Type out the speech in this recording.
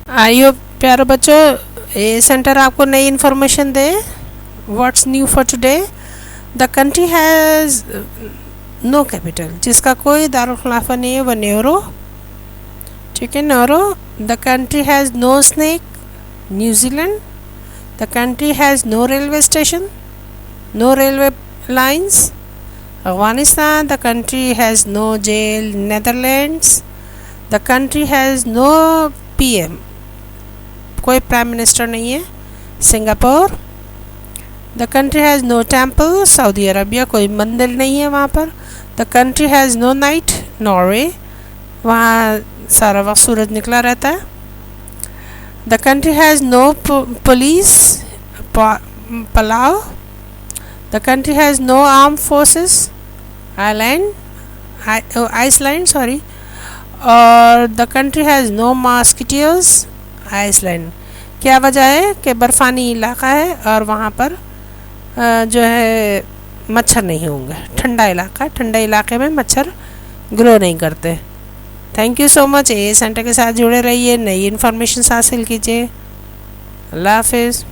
आइयो प्यारो बच्चों, ए सेंटर आपको नई इन्फॉर्मेशन दे। What's new for today? The country has no capital, जिसका कोई दारुल खिलाफा नहीं है वो नेरो। ठीक है, Nauru. The country has no snake, New Zealand. The country has no railway station, no railway lines, Afghanistan. The country has no jail, Netherlands. The country has no PM, कोई prime minister नहीं है, Singapore. The country has no temple, Saudi Arabia, कोई मंदिर नहीं है वहाँ पर। The country has no night, Norway, वहाँ सारा वक्त सूरज निकला रहता है। The country has no police, pulao. The country has no arm forces, Iceland sorry. और the country has no mosquitoes, Iceland. क्या वजह है कि बर्फ़ानी इलाका है और वहाँ पर जो है मच्छर नहीं होंगे। ठंडा इलाका, ठंडे इलाके में मच्छर ग्रो नहीं करते। Thank you so much. A centre के साथ जुड़े रहिए, नई इन्फॉर्मेशन हासिल कीजिए। अल्लाह हाफिज़।